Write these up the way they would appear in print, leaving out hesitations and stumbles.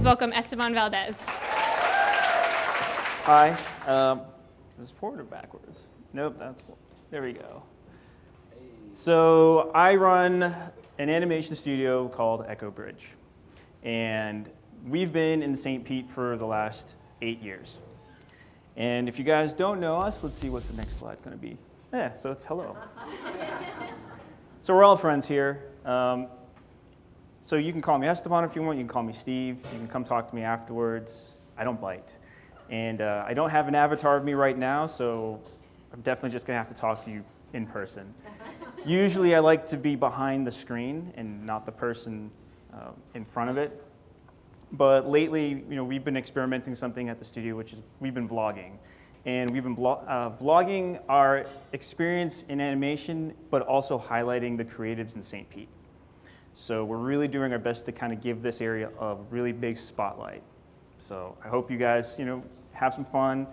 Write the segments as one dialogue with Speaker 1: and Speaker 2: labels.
Speaker 1: Please welcome Esteban Valdez.
Speaker 2: Hi. Is this forward or backwards? Nope, there we go. So I run an animation studio called Echo Bridge. And we've been in St. Pete for the last 8 years. And if you guys don't know us, let's see what's the next slide going to be. Yeah, so it's hello. So we're all friends here. So you can call me Esteban if you want. You can call me Steve. You can come talk to me afterwards. I don't bite. And I don't have an avatar of me right now, so I'm definitely just going to have to talk to you in person. Usually I like to be behind the screen and not the person in front of it. But lately, we've been experimenting something at the studio, which is we've been vlogging. And we've been vlogging our experience in animation, but also highlighting the creatives in St. Pete. So we're really doing our best to kind of give this area a really big spotlight. So I hope you guys, have some fun.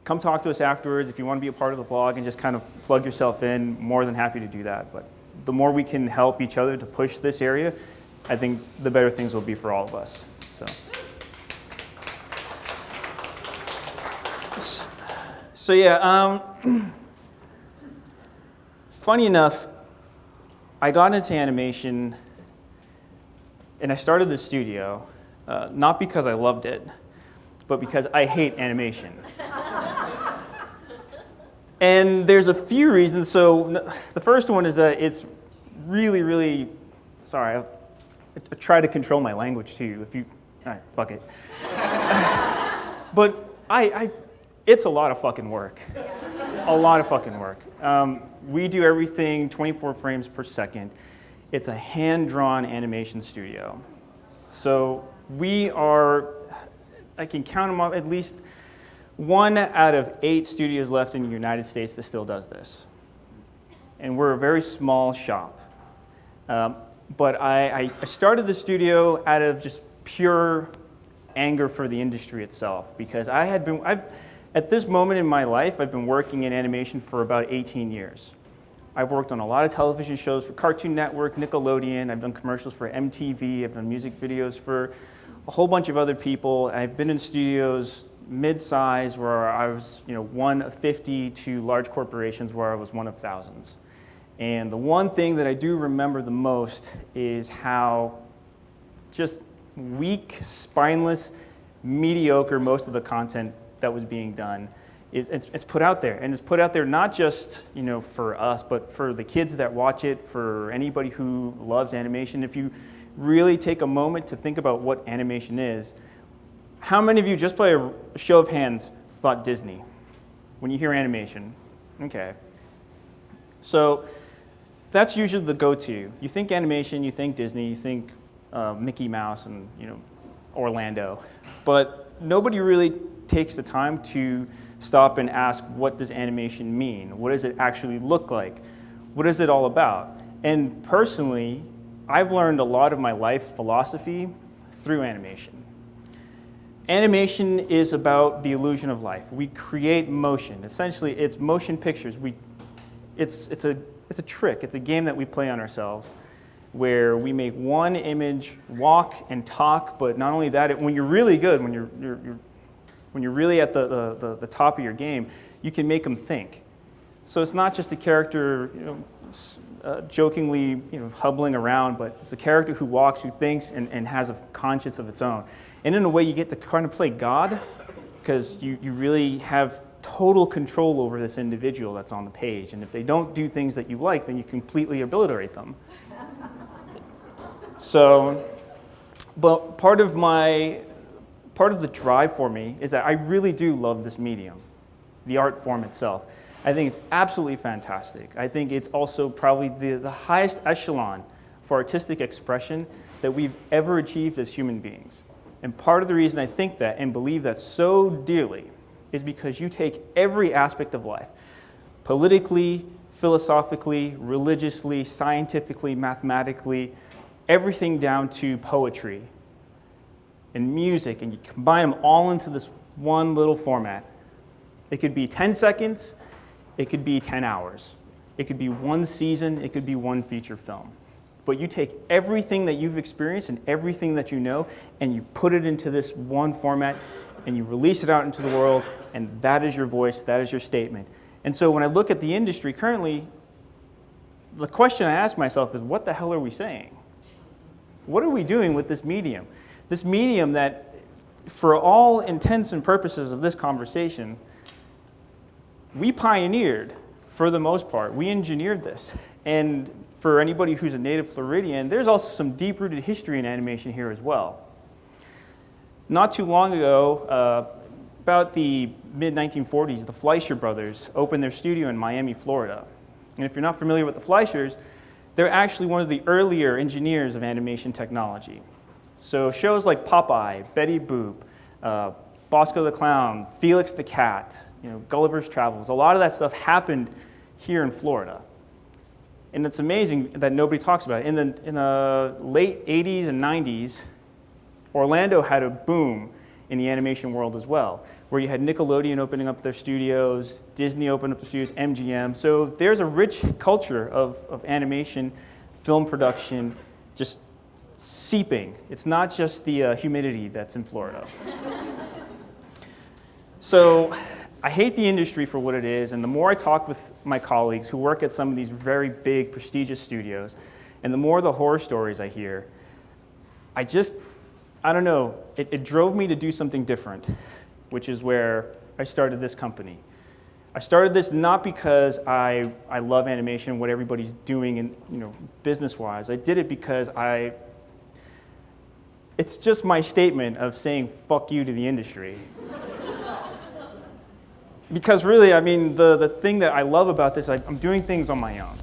Speaker 2: Come talk to us afterwards. If you want to be a part of the vlog and just kind of plug yourself in, more than happy to do that. But the more we can help each other to push this area, I think the better things will be for all of us. So yeah, funny enough, I got into animation and I started the studio, not because I loved it, but because I hate animation. And there's a few reasons. So the first one is that it's really, really, sorry, I try to control my language too. All right, fuck it. But it's a lot of fucking work. A lot of fucking work. We do everything 24 frames per second. It's a hand-drawn animation studio. So I can count them up, at least 1 out of 8 studios left in the United States that still does this. And we're a very small shop. But I started the studio out of just pure anger for the industry itself, because at this moment in my life, I've been working in animation for about 18 years. I've worked on a lot of television shows for Cartoon Network, Nickelodeon. I've done commercials for MTV. I've done music videos for a whole bunch of other people. I've been in studios mid-size where I was, one of 50 to large corporations where I was one of thousands. And the one thing that I do remember the most is how just weak, spineless, mediocre most of the content that was being done. It's put out there, and it's put out there not just for us, but for the kids that watch it, for anybody who loves animation. If you really take a moment to think about what animation is, how many of you, just by a show of hands, thought Disney when you hear animation? Okay. So that's usually the go-to. You think animation, you think Disney, you think Mickey Mouse and Orlando, but nobody really takes the time to stop and ask, what does animation mean? What does it actually look like? What is it all about? And personally, I've learned a lot of my life philosophy through animation. Animation is about the illusion of life. We create motion. Essentially, it's motion pictures. It's a trick. It's a game that we play on ourselves, where we make one image walk and talk. But not only that, when you're really good, when you're really at the top of your game, you can make them think. So it's not just a character, jokingly, hubbling around, but it's a character who walks, who thinks, and has a conscience of its own. And in a way, you get to kind of play God, because you really have total control over this individual that's on the page. And if they don't do things that you like, then you completely obliterate them. So, but part of the drive for me is that I really do love this medium, the art form itself. I think it's absolutely fantastic. I think it's also probably the highest echelon for artistic expression that we've ever achieved as human beings. And part of the reason I think that and believe that so dearly is because you take every aspect of life, politically, philosophically, religiously, scientifically, mathematically, everything down to poetry and music, and you combine them all into this one little format. It could be 10 seconds, it could be 10 hours. It could be one season, it could be one feature film. But you take everything that you've experienced and everything that you know, and you put it into this one format, and you release it out into the world, and that is your voice, that is your statement. And so when I look at the industry currently, the question I ask myself is, what the hell are we saying? What are we doing with this medium? This medium that, for all intents and purposes of this conversation, we pioneered for the most part. We engineered this. And for anybody who's a native Floridian, there's also some deep-rooted history in animation here as well. Not too long ago, about the mid-1940s, the Fleischer brothers opened their studio in Miami, Florida. And if you're not familiar with the Fleischers, they're actually one of the earlier engineers of animation technology. So shows like Popeye, Betty Boop, Bosco the Clown, Felix the Cat, Gulliver's Travels, a lot of that stuff happened here in Florida. And it's amazing that nobody talks about it. In the late 80s and 90s, Orlando had a boom in the animation world as well, where you had Nickelodeon opening up their studios, Disney opened up the studios, MGM. So there's a rich culture of animation, film production, just seeping. It's not just the humidity that's in Florida. So I hate the industry for what it is, and the more I talk with my colleagues who work at some of these very big, prestigious studios, and the more the horror stories I hear, I don't know, it drove me to do something different, which is where I started this company. I started this not because I love animation, what everybody's doing in, business-wise. I did it because it's just my statement of saying fuck you to the industry. Because really, the thing that I love about this, I'm doing things on my own.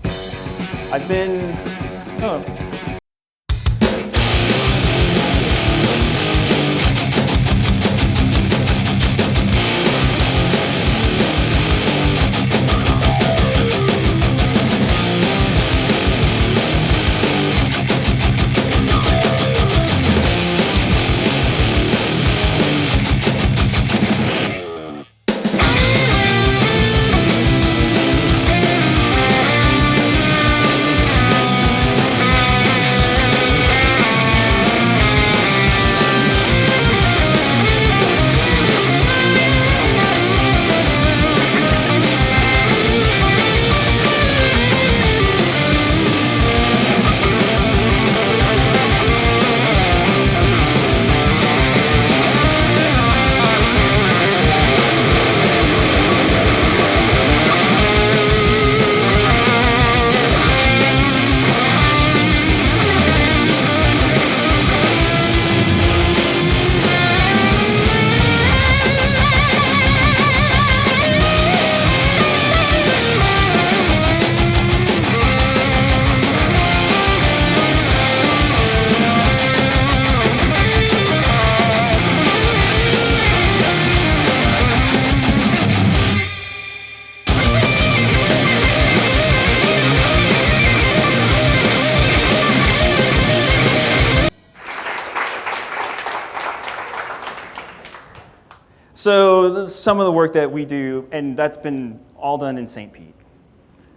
Speaker 2: So some of the work that we do, and that's been all done in St. Pete.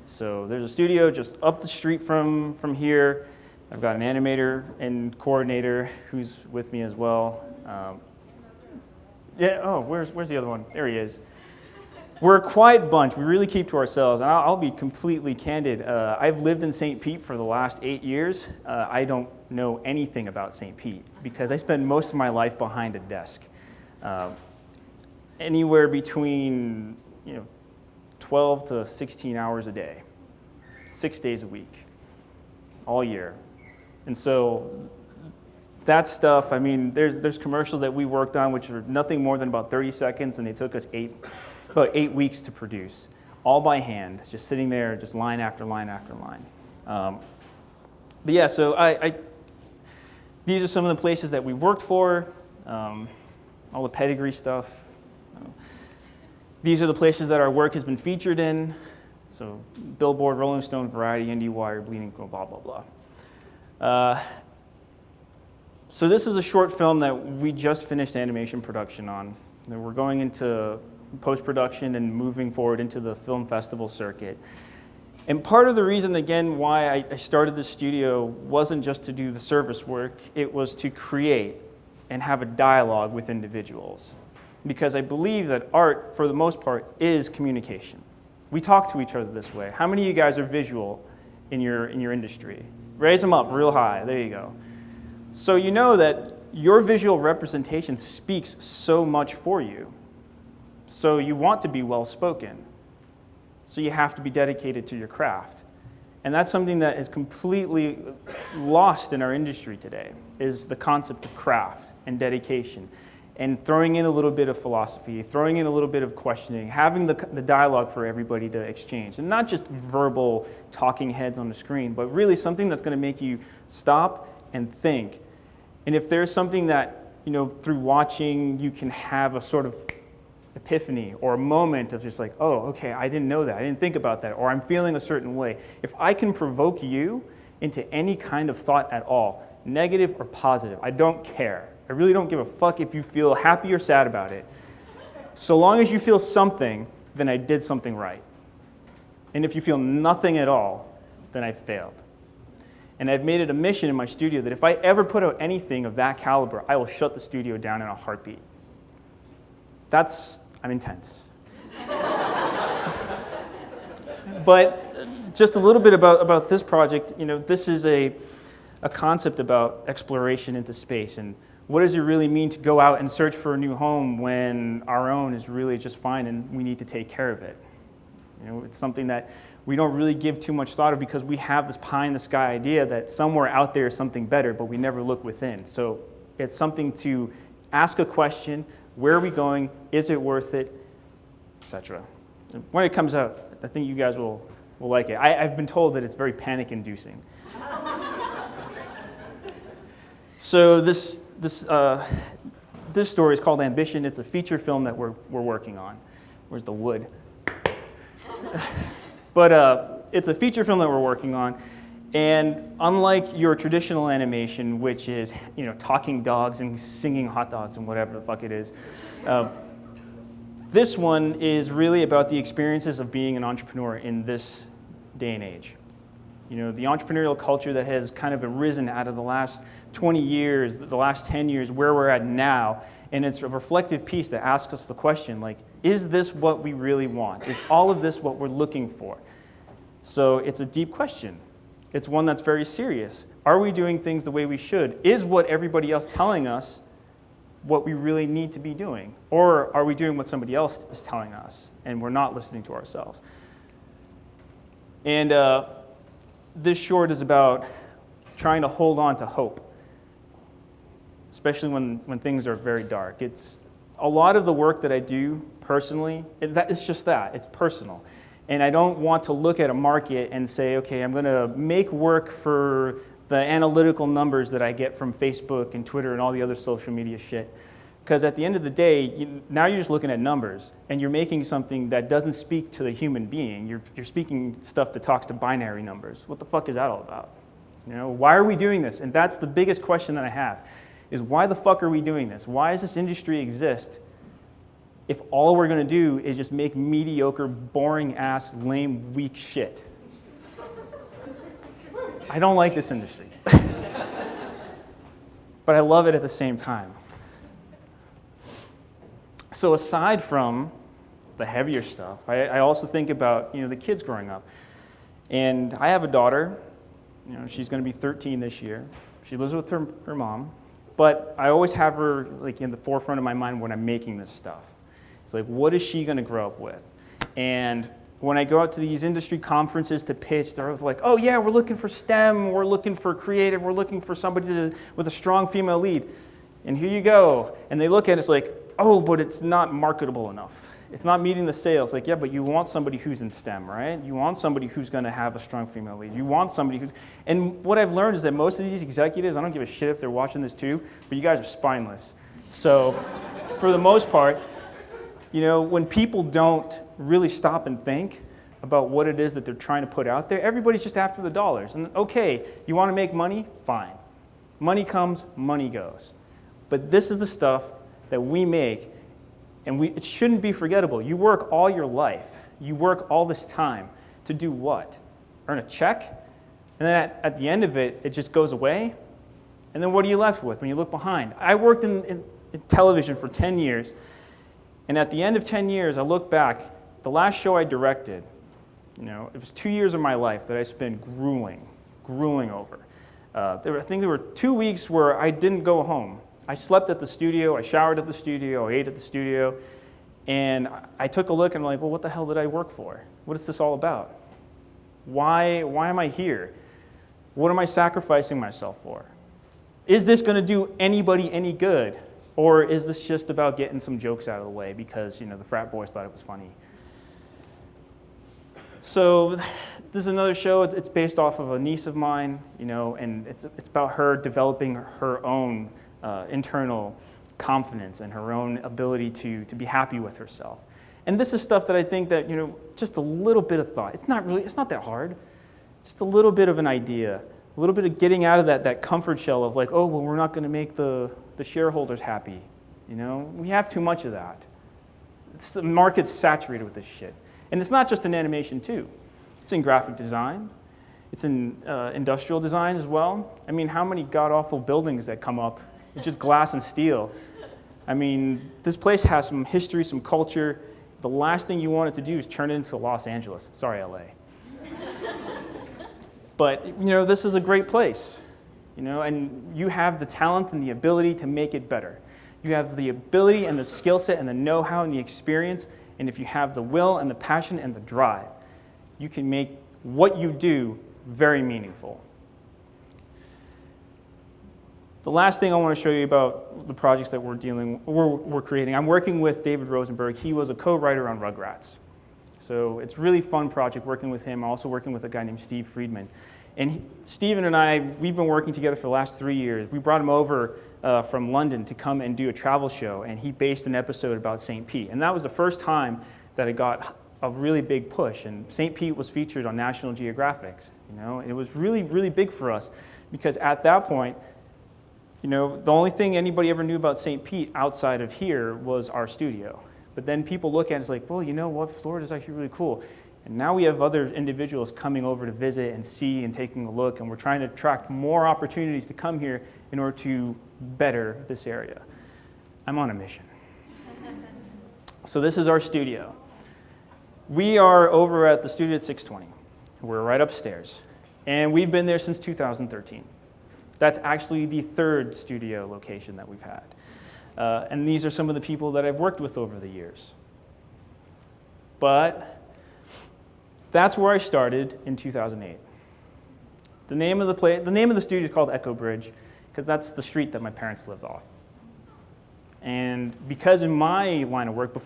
Speaker 2: So there's a studio just up the street from here. I've got an animator and coordinator who's with me as well. Where's the other one? There he is. We're a quiet bunch. We really keep to ourselves. And I'll be completely candid. I've lived in St. Pete for the last 8 years. I don't know anything about St. Pete because I spent most of my life behind a desk. Anywhere between 12 to 16 hours a day, 6 days a week, all year. And so that stuff, there's commercials that we worked on which are nothing more than about 30 seconds, and they took us about 8 weeks to produce, all by hand, just sitting there, just line after line after line. But yeah, so these are some of the places that we worked for, all the pedigree stuff. These are the places that our work has been featured in. So Billboard, Rolling Stone, Variety, IndieWire, Bleeding Cool, blah, blah, blah. So this is a short film that we just finished animation production on. We're going into post-production and moving forward into the film festival circuit. And part of the reason, again, why I started the studio wasn't just to do the service work, it was to create and have a dialogue with individuals. Because I believe that art, for the most part, is communication. We talk to each other this way. How many of you guys are visual in your industry? Raise them up real high. There you go. So you know that your visual representation speaks so much for you. So you want to be well-spoken. So you have to be dedicated to your craft. And that's something that is completely lost in our industry today, is the concept of craft and dedication. And throwing in a little bit of philosophy, throwing in a little bit of questioning, having the dialogue for everybody to exchange. And not just verbal talking heads on the screen, but really something that's going to make you stop and think. And if there's something that, through watching, you can have a sort of epiphany or a moment of just like, oh, okay, I didn't know that. I didn't think about that. Or I'm feeling a certain way. If I can provoke you into any kind of thought at all, negative or positive, I don't care. I really don't give a fuck if you feel happy or sad about it. So long as you feel something, then I did something right. And if you feel nothing at all, then I failed. And I've made it a mission in my studio that if I ever put out anything of that caliber, I will shut the studio down in a heartbeat. I'm intense. But just a little bit about this project, this is a concept about exploration into space. And what does it really mean to go out and search for a new home when our own is really just fine and we need to take care of it? It's something that we don't really give too much thought of because we have this pie-in-the-sky idea that somewhere out there is something better, but we never look within. So it's something to ask a question, where are we going, is it worth it, etc. When it comes out, I think you guys will like it. I've been told that it's very panic-inducing. So this story is called Ambition. It's a feature film that we're working on. Where's the wood? But it's a feature film that we're working on. And unlike your traditional animation, which is talking dogs and singing hot dogs and whatever the fuck it is, this one is really about the experiences of being an entrepreneur in this day and age. The entrepreneurial culture that has kind of arisen out of the last 20 years, the last 10 years, where we're at now. And it's a reflective piece that asks us the question, like, is this what we really want? Is all of this what we're looking for? So it's a deep question. It's one that's very serious. Are we doing things the way we should? Is what everybody else telling us what we really need to be doing? Or are we doing what somebody else is telling us and we're not listening to ourselves? And this short is about trying to hold on to hope, especially when things are very dark. It's a lot of the work that I do personally, it's just that, it's personal. And I don't want to look at a market and say, okay, I'm going to make work for the analytical numbers that I get from Facebook and Twitter and all the other social media shit. Because at the end of the day, now you're just looking at numbers, and you're making something that doesn't speak to the human being. You're speaking stuff that talks to binary numbers. What the fuck is that all about? Why are we doing this? And that's the biggest question that I have, is why the fuck are we doing this? Why does this industry exist if all we're going to do is just make mediocre, boring-ass, lame, weak shit? I don't like this industry. But I love it at the same time. So aside from the heavier stuff, I also think about the kids growing up. And I have a daughter. She's going to be 13 this year. She lives with her mom. But I always have her in the forefront of my mind when I'm making this stuff. It's like, what is she going to grow up with? And when I go out to these industry conferences to pitch, they're like, oh yeah, we're looking for STEM, we're looking for creative, we're looking for somebody with a strong female lead. And here you go. And they look at it, it's like, oh, but it's not marketable enough. It's not meeting the sales. Like, yeah, but you want somebody who's in STEM, right? You want somebody who's going to have a strong female lead. You want somebody who's... And what I've learned is that most of these executives, I don't give a shit if they're watching this too, but you guys are spineless. So for the most part, when people don't really stop and think about what it is that they're trying to put out there, everybody's just after the dollars. And okay, you want to make money? Fine. Money comes, money goes. But this is the stuff that we make, and it shouldn't be forgettable. You work all your life. You work all this time to do what? earn a check, and then at the end of it, it just goes away. And then what are you left with when you look behind? I worked in television for 10 years, and at the end of 10 years, I look back, the last show I directed, it was 2 years of my life that I spent grueling over. I think there were 2 weeks where I didn't go home. I slept at the studio, I showered at the studio, I ate at the studio, and I took a look and I'm like, well, what the hell did I work for? What is this all about? Why am I here? What am I sacrificing myself for? Is this going to do anybody any good? Or is this just about getting some jokes out of the way because, the frat boys thought it was funny? So this is another show. It's based off of a niece of mine, and it's about her developing her own internal confidence and her own ability to be happy with herself. And this is stuff that I think that, just a little bit of thought. It's not that hard. Just a little bit of an idea, a little bit of getting out of that comfort shell of like, oh, well, we're not going to make the shareholders happy. We have too much of that. The market's saturated with this shit. And it's not just in animation, too. It's in graphic design. It's in industrial design as well. I mean, how many god-awful buildings that come up with just glass and steel? I mean, this place has some history, some culture. The last thing you want it to do is turn it into Los Angeles. Sorry, LA. But, this is a great place. And you have the talent and the ability to make it better. You have the ability and the skill set and the know-how and the experience. And if you have the will and the passion and the drive, you can make what you do very meaningful. The last thing I want to show you about the projects that we're creating, I'm working with David Rosenberg. He was a co-writer on Rugrats. So it's a really fun project working with him. I'm also working with a guy named Steve Friedman. And Steven and I, we've been working together for the last 3 years. We brought him over from London to come and do a travel show, and he based an episode about St. Pete. And that was the first time that it got a really big push. And St. Pete was featured on National Geographic. And it was really, really big for us because at that point, the only thing anybody ever knew about St. Pete outside of here was our studio. But then people look at it and it's like, well, you know what, Florida's actually really cool. And now we have other individuals coming over to visit and see and taking a look, and we're trying to attract more opportunities to come here in order to better this area. I'm on a mission. So this is our studio. We are over at the studio at 620. We're right upstairs. And we've been there since 2013. That's actually the third studio location that we've had. And these are some of the people that I've worked with over the years. But that's where I started in 2008. The name of the studio is called Echo Bridge because that's the street that my parents lived off. And because in my line of work,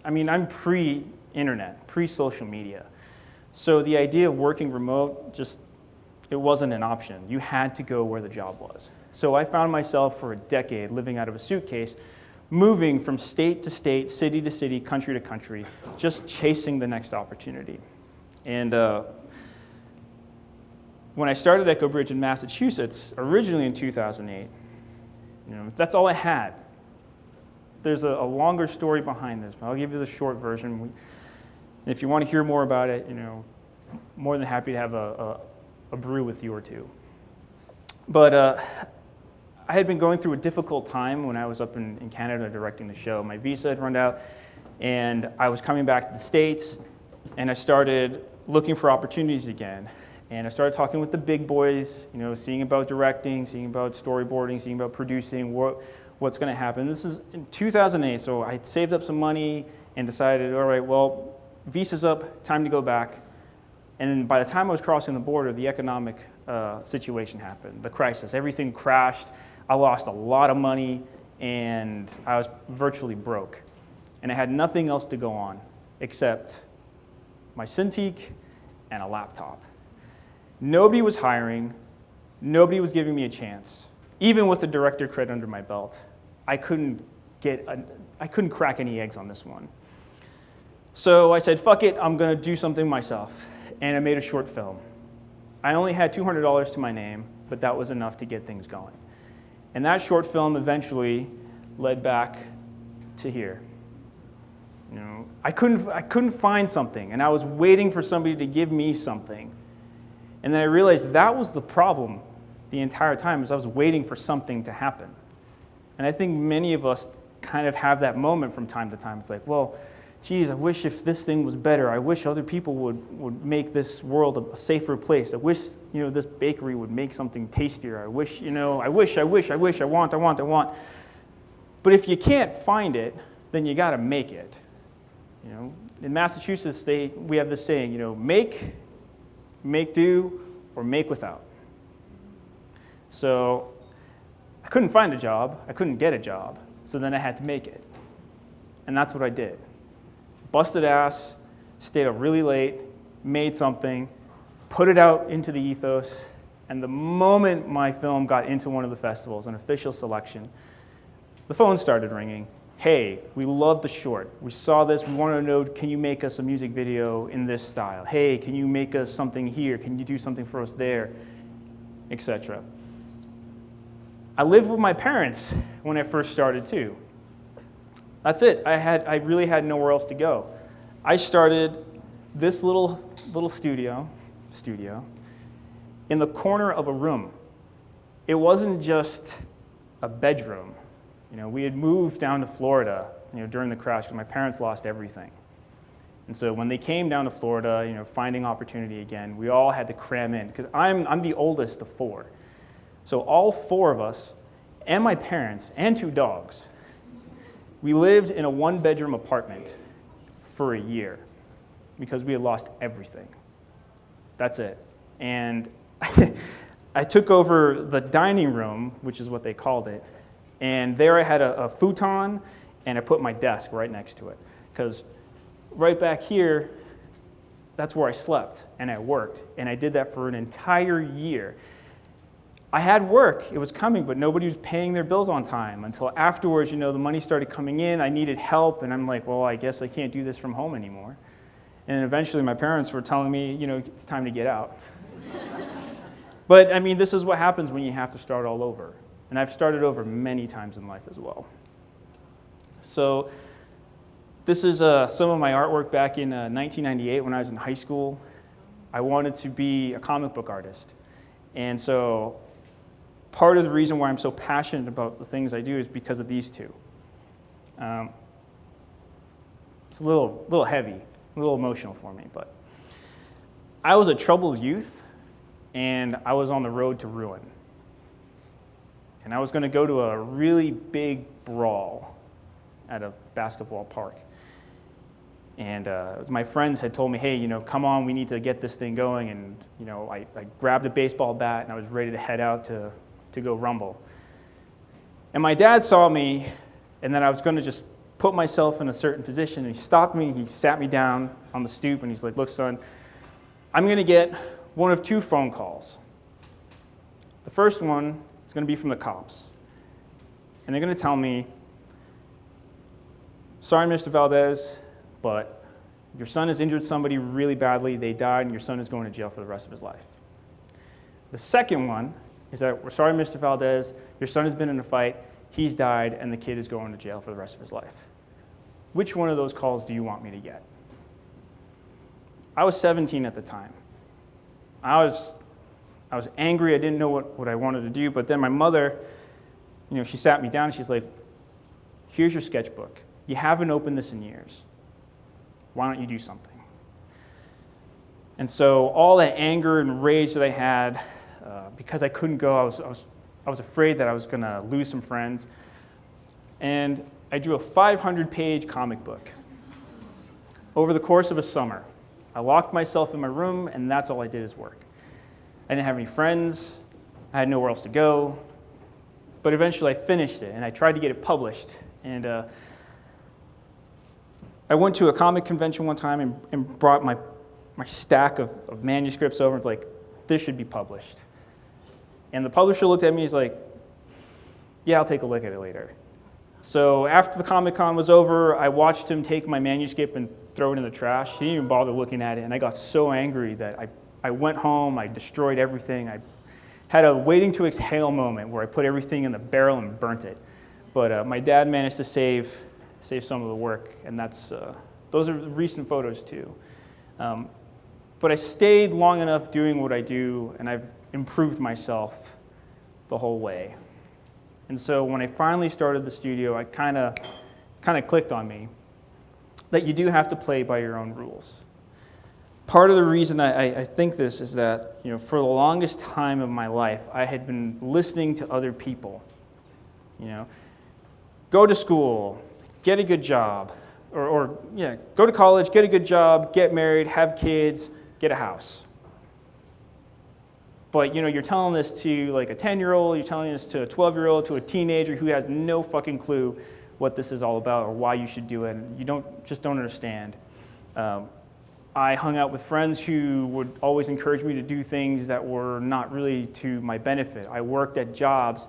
Speaker 2: I'm pre-internet, pre-social media. So the idea of working remote it wasn't an option. You had to go where the job was. So I found myself for a decade living out of a suitcase, moving from state to state, city to city, country to country, just chasing the next opportunity. And when I started Echo Bridge in Massachusetts, originally in 2008, that's all I had. There's a longer story behind this, but I'll give you the short version. And if you want to hear more about it, more than happy to have a brew with you or two. But I had been going through a difficult time when I was up in Canada directing the show. My visa had run out, and I was coming back to the States, and I started looking for opportunities again. And I started talking with the big boys, seeing about directing, seeing about storyboarding, seeing about producing, what's going to happen. This is in 2008, so I had saved up some money and decided, all right, well, visa's up, time to go back. And then by the time I was crossing the border, the economic situation happened, the crisis. Everything crashed. I lost a lot of money, and I was virtually broke. And I had nothing else to go on except my Cintiq and a laptop. Nobody was hiring. Nobody was giving me a chance. Even with the director credit under my belt, I couldn't crack any eggs on this one. So I said, fuck it, I'm going to do something myself. And I made a short film. I only had $200 to my name, but that was enough to get things going. And that short film eventually led back to here. I couldn't find something, and I was waiting for somebody to give me something. And then I realized that was the problem the entire time, is I was waiting for something to happen. And I think many of us kind of have that moment from time to time. It's like, well, geez, I wish if this thing was better. I wish other people would make this world a safer place. I wish, this bakery would make something tastier. I wish, I want. But if you can't find it, then you got to make it. In Massachusetts, we have this saying, make do, or make without. So I couldn't find a job. I couldn't get a job. So then I had to make it. And that's what I did. Busted ass, stayed up really late, made something, put it out into the ethos, and the moment my film got into one of the festivals, an official selection, the phone started ringing. Hey, we love the short. We saw this. We want to know, can you make us a music video in this style? Hey, can you make us something here? Can you do something for us there? Etc. I lived with my parents when I first started too. That's it. I really had nowhere else to go. I started this little studio in the corner of a room. It wasn't just a bedroom. We had moved down to Florida, during the crash because my parents lost everything. And so when they came down to Florida, finding opportunity again, we all had to cram in because I'm the oldest of four. So all four of us, and my parents, and 2 dogs, we lived in a 1-bedroom apartment for a year because we had lost everything. That's it. And I took over the dining room, which is what they called it, and there I had a futon, and I put my desk right next to it. Because right back here, that's where I slept, and I worked, and I did that for an entire year. I had work, it was coming, but nobody was paying their bills on time until afterwards, the money started coming in, I needed help, and I'm like, well, I guess I can't do this from home anymore. And eventually my parents were telling me, it's time to get out. But this is what happens when you have to start all over. And I've started over many times in life as well. So this is some of my artwork back in 1998 when I was in high school. I wanted to be a comic book artist. And so part of the reason why I'm so passionate about the things I do is because of these two. It's a little heavy, a little emotional for me, but I was a troubled youth, and I was on the road to ruin. And I was going to go to a really big brawl at a basketball park. And my friends had told me, hey, come on, we need to get this thing going. And, I grabbed a baseball bat, and I was ready to head out to go rumble. And my dad saw me, and then I was going to just put myself in a certain position. And he stopped me, he sat me down on the stoop, and he's like, look, son, I'm going to get one of 2 phone calls. The first one is going to be from the cops. And they're going to tell me, sorry, Mr. Valdez, but your son has injured somebody really badly, they died, and your son is going to jail for the rest of his life. The second one is that, we're sorry, Mr. Valdez, your son has been in a fight, he's died, and the kid is going to jail for the rest of his life. Which one of those calls do you want me to get? I was 17 at the time. I was angry, I didn't know what I wanted to do, but then my mother, she sat me down, and she's like, here's your sketchbook. You haven't opened this in years. Why don't you do something? And so all that anger and rage that I had, because I couldn't go, I was afraid that I was going to lose some friends. And I drew a 500-page comic book over the course of a summer. I locked myself in my room, and that's all I did is work. I didn't have any friends. I had nowhere else to go. But eventually I finished it, and I tried to get it published. And I went to a comic convention one time and brought my stack of manuscripts over and was like, this should be published. And the publisher looked at me, he's like, yeah, I'll take a look at it later. So after the Comic-Con was over, I watched him take my manuscript and throw it in the trash. He didn't even bother looking at it, and I got so angry that I went home, I destroyed everything. I had a waiting to exhale moment where I put everything in the barrel and burnt it. But my dad managed to save some of the work, and those are recent photos too. But I stayed long enough doing what I do, and I've improved myself the whole way. And so when I finally started the studio, it kind of clicked on me that you do have to play by your own rules. Part of the reason I think this is that, for the longest time of my life, I had been listening to other people. Go to school, get a good job, or go to college, get a good job, get married, have kids, get a house. But you're telling this to like a 10-year-old, you're telling this to a 12-year-old, to a teenager who has no fucking clue what this is all about or why you should do it. And you don't understand. I hung out with friends who would always encourage me to do things that were not really to my benefit. I worked at jobs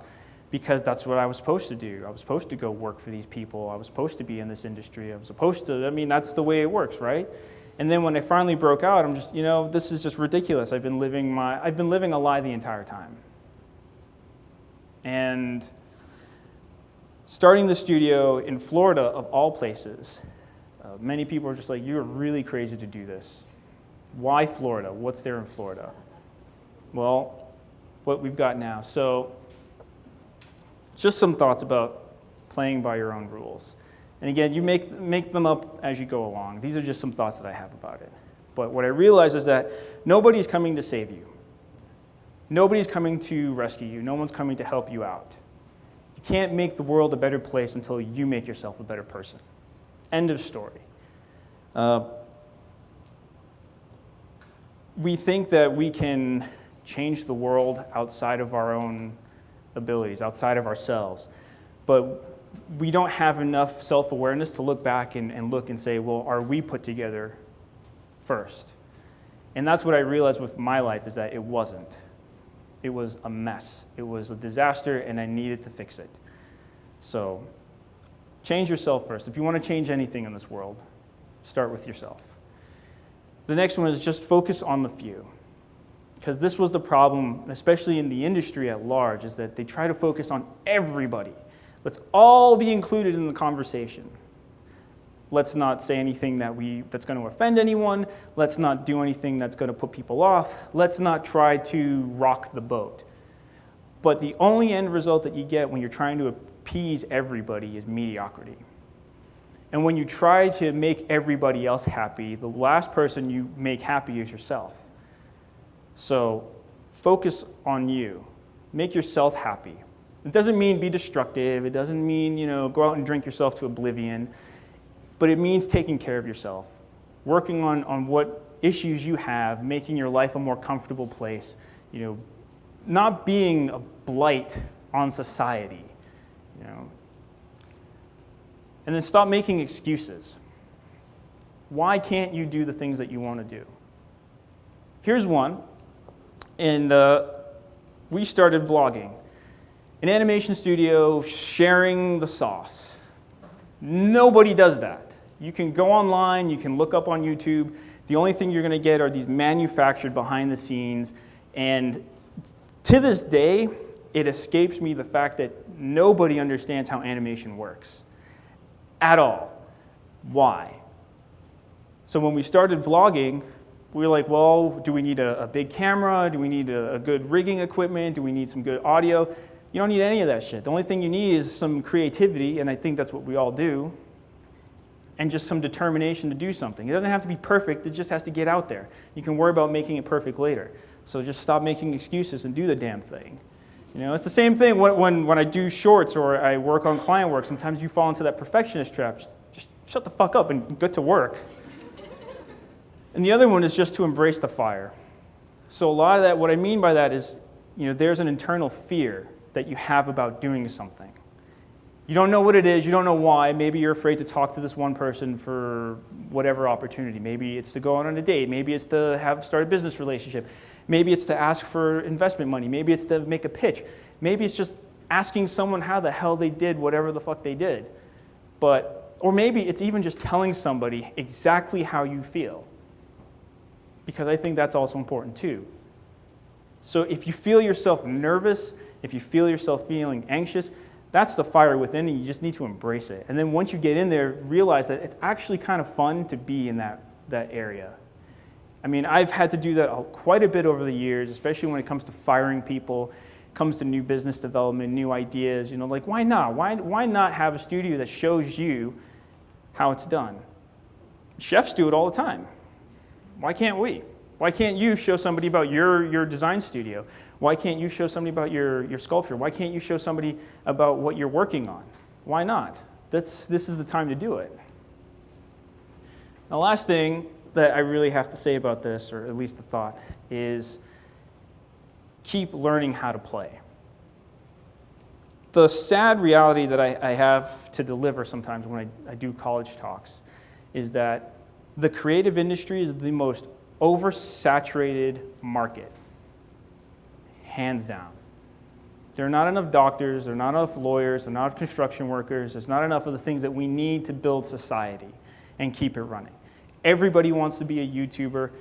Speaker 2: because that's what I was supposed to do. I was supposed to go work for these people. I was supposed to be in this industry. I was supposed to, that's the way it works, right? And then when I finally broke out, I'm just, this is just ridiculous. I've been living a lie the entire time. And starting the studio in Florida, of all places, many people are just like, you're really crazy to do this. Why Florida? What's there in Florida? Well, what we've got now. So just some thoughts about playing by your own rules. And again, you make them up as you go along. These are just some thoughts that I have about it. But what I realize is that nobody's coming to save you. Nobody's coming to rescue you. No one's coming to help you out. You can't make the world a better place until you make yourself a better person. End of story. We think that we can change the world outside of our own abilities, outside of ourselves. But we don't have enough self-awareness to look back and look and say, well, are we put together first? And that's what I realized with my life, is that it wasn't. It was a mess. It was a disaster, and I needed to fix it. So change yourself first. If you want to change anything in this world, start with yourself. The next one is just focus on the few. Because this was the problem, especially in the industry at large, is that they try to focus on everybody. Let's all be included in the conversation. Let's not say anything that's going to offend anyone. Let's not do anything that's going to put people off. Let's not try to rock the boat. But the only end result that you get when you're trying to appease everybody is mediocrity. And when you try to make everybody else happy, the last person you make happy is yourself. So focus on you. Make yourself happy. It doesn't mean be destructive. It doesn't mean, go out and drink yourself to oblivion. But it means taking care of yourself, working on what issues you have, making your life a more comfortable place, not being a blight on society, And then stop making excuses. Why can't you do the things that you want to do? Here's one. And we started vlogging. An animation studio sharing the sauce. Nobody does that. You can go online, you can look up on YouTube. The only thing you're going to get are these manufactured behind the scenes. And to this day, it escapes me the fact that nobody understands how animation works. At all. Why? So when we started vlogging, we were like, well, do we need a big camera? Do we need a good rigging equipment? Do we need some good audio? You don't need any of that shit. The only thing you need is some creativity, and I think that's what we all do, and just some determination to do something. It doesn't have to be perfect. It just has to get out there. You can worry about making it perfect later. So just stop making excuses and do the damn thing. It's the same thing when I do shorts or I work on client work. Sometimes you fall into that perfectionist trap. Just shut the fuck up and get to work. And the other one is just to embrace the fire. So a lot of that, what I mean by that is, there's an internal fear that you have about doing something. You don't know what it is, you don't know why. Maybe you're afraid to talk to this one person for whatever opportunity. Maybe it's to go out on a date. Maybe it's to start a business relationship. Maybe it's to ask for investment money. Maybe it's to make a pitch. Maybe it's just asking someone how the hell they did whatever the fuck they did. Or maybe it's even just telling somebody exactly how you feel. Because I think that's also important too. So if you feel yourself nervous, if you feel yourself feeling anxious, that's the fire within, and you just need to embrace it. And then once you get in there, realize that it's actually kind of fun to be in that area. I mean, I've had to do that quite a bit over the years, especially when it comes to firing people, comes to new business development, new ideas. Like, why not? Why not have a studio that shows you how it's done? Chefs do it all the time. Why can't we? Why can't you show somebody about your design studio? Why can't you show somebody about your sculpture? Why can't you show somebody about what you're working on? Why not? This is the time to do it. The last thing that I really have to say about this, or at least the thought, is keep learning how to play. The sad reality that I have to deliver sometimes when I do college talks is that the creative industry is the most oversaturated market, hands down. There are not enough doctors, there are not enough lawyers, there are not enough construction workers, there's not enough of the things that we need to build society and keep it running. Everybody wants to be a YouTuber,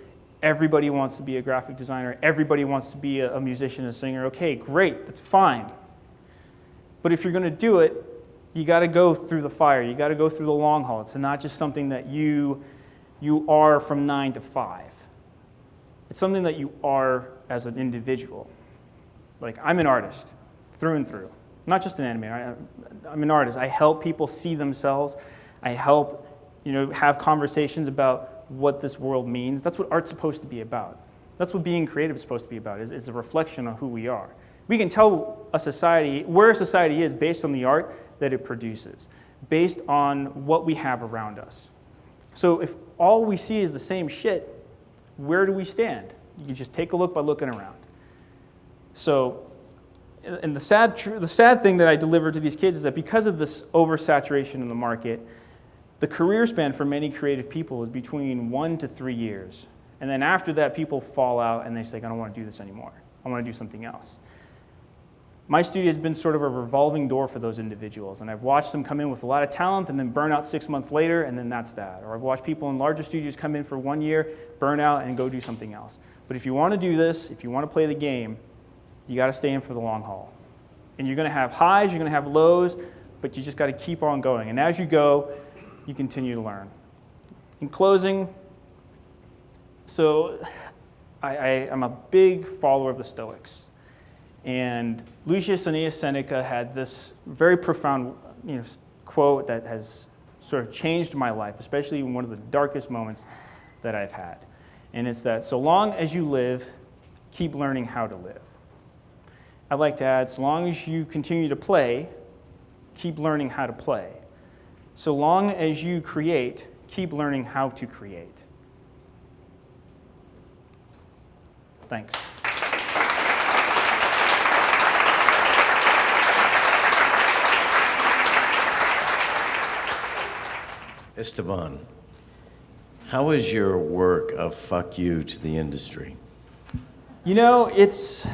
Speaker 2: everybody wants to be a graphic designer, everybody wants to be a musician, a singer. Okay, great, that's fine. But if you're going to do it, you got to go through the fire, you got to go through the long haul. It's not just something that you are from 9 to 5. It's something that you are as an individual. Like, I'm an artist, through and through. Not just an animator, I'm an artist. I help people see themselves. I help, have conversations about what this world means. That's what art's supposed to be about. That's what being creative is supposed to be about, is a reflection on who we are. We can tell a society, where a society is based on the art that it produces, based on what we have around us. So if all we see is the same shit, where do we stand? You can just take a look by looking around. So, and the sad thing that I deliver to these kids is that because of this oversaturation in the market, the career span for many creative people is between 1 to 3 years. And then after that, people fall out and they say, I don't want to do this anymore. I want to do something else. My studio has been sort of a revolving door for those individuals, and I've watched them come in with a lot of talent and then burn out 6 months later, and then that's that. Or I've watched people in larger studios come in for 1 year, burn out, and go do something else. But if you want to do this, if you want to play the game, you got to stay in for the long haul. And you're going to have highs, you're going to have lows, but you just got to keep on going. And as you go, you continue to learn. In closing, so I'm a big follower of the Stoics. And Lucius Annaeus Seneca had this very profound quote that has sort of changed my life, especially in one of the darkest moments that I've had. And it's that, so long as you live, keep learning how to live. I'd like to add, so long as you continue to play, keep learning how to play. So long as you create, keep learning how to create. Thanks.
Speaker 1: Esteban, how is your work a fuck you to the industry?
Speaker 2: It's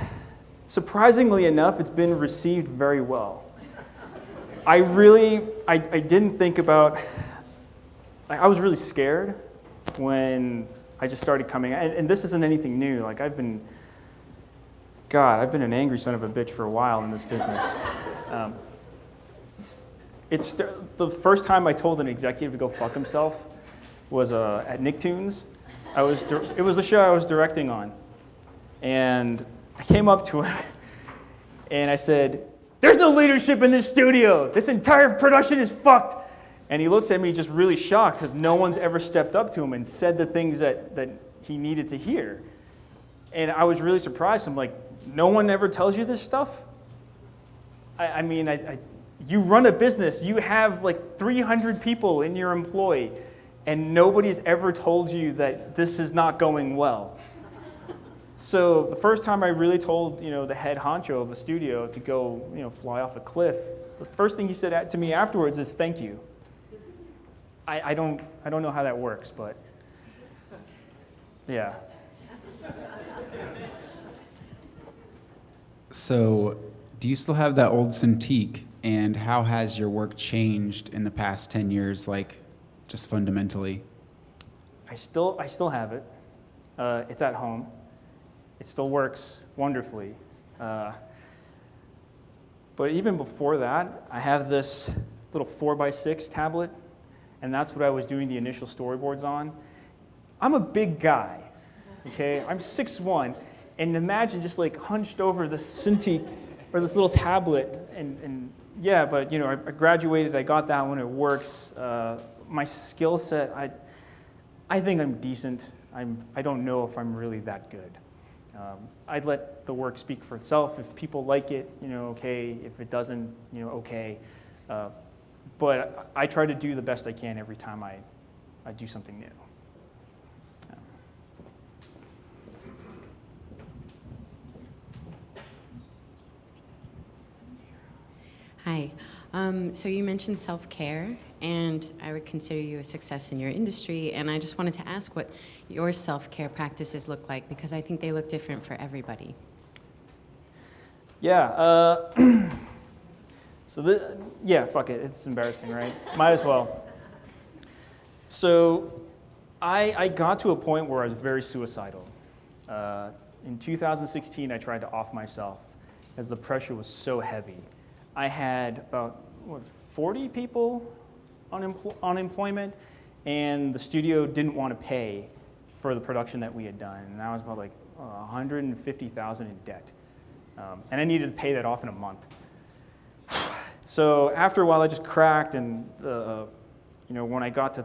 Speaker 2: surprisingly enough, it's been received very well. I didn't think about, I was really scared when I just started coming, and this isn't anything new. Like I've been an angry son of a bitch for a while in this business. The first time I told an executive to go fuck himself was at Nicktoons. It was a show I was directing on. And I came up to him and I said, "There's no leadership in this studio. This entire production is fucked." And he looks at me just really shocked because no one's ever stepped up to him and said the things that he needed to hear. And I was really surprised. I'm like, no one ever tells you this stuff? You run a business, you have like 300 people in your employ, and nobody's ever told you that this is not going well. So the first time I really told the head honcho of a studio to go fly off a cliff, the first thing he said to me afterwards is thank you. I don't know how that works, but yeah.
Speaker 3: So, do you still have that old Cintiq? And how has your work changed in the past 10 years, like just fundamentally?
Speaker 2: I still have it. It's at home. It still works wonderfully. But even before that, I have this little 4x6 tablet, and that's what I was doing the initial storyboards on. I'm a big guy. okay? I'm 6'1", and imagine just like hunched over this Cintiq or this little tablet, and yeah, but I graduated, I got that one, it works. My skill set, I think I'm decent. I don't know if I'm really that good. I'd let the work speak for itself. If people like it, okay. If it doesn't, okay. But I try to do the best I can every time I do something new.
Speaker 4: Hi. So you mentioned self-care, and I would consider you a success in your industry, and I just wanted to ask what your self-care practices look like, because I think they look different for everybody.
Speaker 2: Yeah. Yeah, fuck it. It's embarrassing, right? Might as well. So I got to a point where I was very suicidal. In 2016, I tried to off myself as the pressure was so heavy. I had about 40 people on unemployment, and the studio didn't want to pay for the production that we had done, and I was about like $150,000 in debt, and I needed to pay that off in a month. So after a while, I just cracked, and when I got to,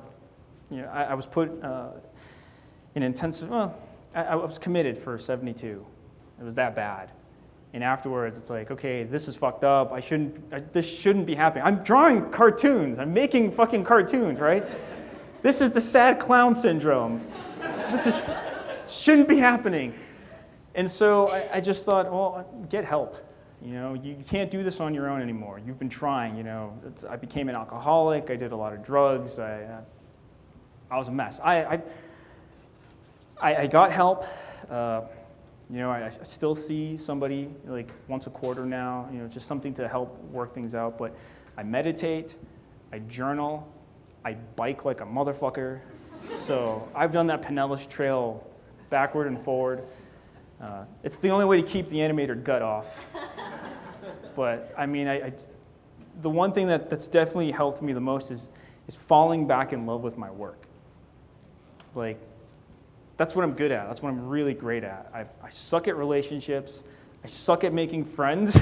Speaker 2: I was put in intensive. I was committed for 72. It was that bad. And afterwards, it's like, okay, this is fucked up. This shouldn't be happening. I'm drawing cartoons. I'm making fucking cartoons, right? This is the sad clown syndrome. Shouldn't be happening. And so I just thought, well, get help. You can't do this on your own anymore. You've been trying. I became an alcoholic. I did a lot of drugs. I was a mess. I got help. I still see somebody like once a quarter now, just something to help work things out. But I meditate, I journal, I bike like a motherfucker. So I've done that Pinellas Trail backward and forward. It's the only way to keep the animator gut off. But I mean, the one thing that's definitely helped me the most is falling back in love with my work. Like, that's what I'm good at. That's what I'm really great at. I suck at relationships. I suck at making friends.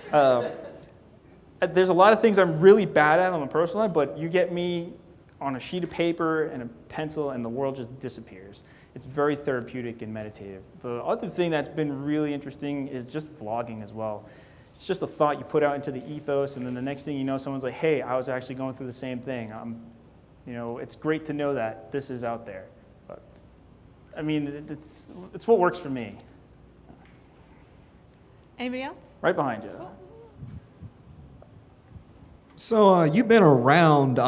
Speaker 2: There's a lot of things I'm really bad at on the personal side, but you get me on a sheet of paper and a pencil and the world just disappears. It's very therapeutic and meditative. The other thing that's been really interesting is just vlogging as well. It's just a thought you put out into the ethos, and then the next thing you know, someone's like, hey, I was actually going through the same thing. It's great to know that this is out there. I mean, it's what works for me.
Speaker 5: Anybody else?
Speaker 2: Right behind you.
Speaker 5: Cool.
Speaker 6: So you've been around.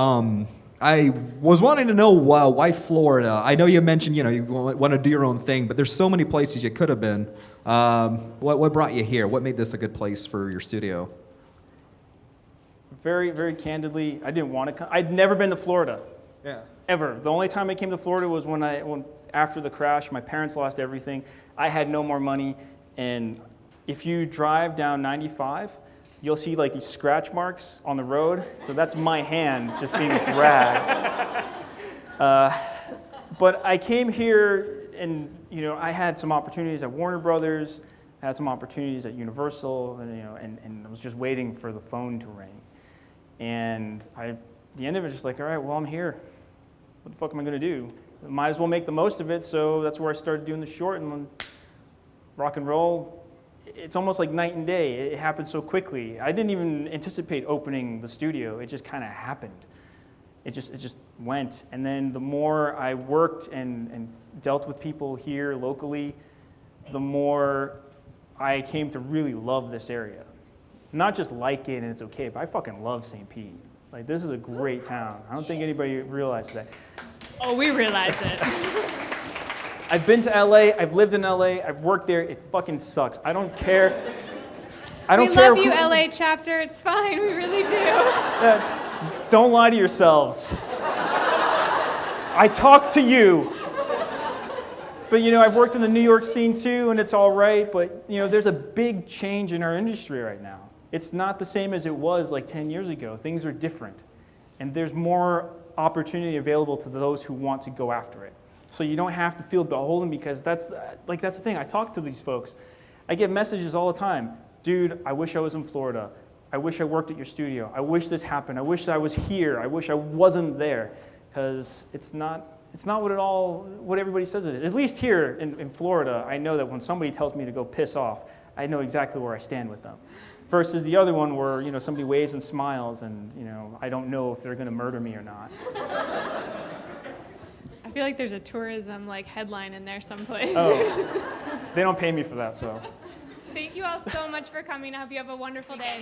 Speaker 6: I was wanting to know why Florida. I know you mentioned you want to do your own thing, but there's so many places you could have been. What brought you here? What made this a good place for your studio?
Speaker 2: Very, very candidly, I didn't want to come. I'd never been to Florida.
Speaker 6: Yeah.
Speaker 2: Ever. The only time I came to Florida was when after the crash, my parents lost everything. I had no more money, and if you drive down 95, you'll see like these scratch marks on the road. So that's my hand just being dragged. But I came here, and I had some opportunities at Warner Brothers, had some opportunities at Universal, and I was just waiting for the phone to ring. And at the end of it, just like, all right, well, I'm here. What the fuck am I gonna do? Might as well make the most of it. So that's where I started doing the short, and then rock and roll. It's almost like night and day. It happened so quickly. I didn't even anticipate opening the studio. It just kind of happened. It just went. And then the more I worked and dealt with people here locally, the more I came to really love this area. Not just like it and it's okay, but I fucking love St. Pete. Like, this is a great town. I don't think anybody realized that.
Speaker 5: Oh, we realize it.
Speaker 2: I've been to LA, I've lived in LA, I've worked there, it fucking sucks. I don't care.
Speaker 5: We love you, LA chapter. It's fine, we really do.
Speaker 2: Don't lie to yourselves. I talk to you. But I've worked in the New York scene too, and it's all right, but there's a big change in our industry right now. It's not the same as it was like 10 years ago. Things are different. And there's more opportunity available to those who want to go after it. So you don't have to feel beholden, because that's the thing. I talk to these folks. I get messages all the time. Dude, I wish I was in Florida. I wish I worked at your studio. I wish this happened. I wish I was here. I wish I wasn't there. Because it's not what everybody says it is. At least here in Florida, I know that when somebody tells me to go piss off, I know exactly where I stand with them. Versus the other one where, somebody waves and smiles and, I don't know if they're going to murder me or not.
Speaker 5: I feel like there's a tourism headline in there someplace.
Speaker 2: Oh, they don't pay me for that, so.
Speaker 5: Thank you all so much for coming. I hope you have a wonderful day.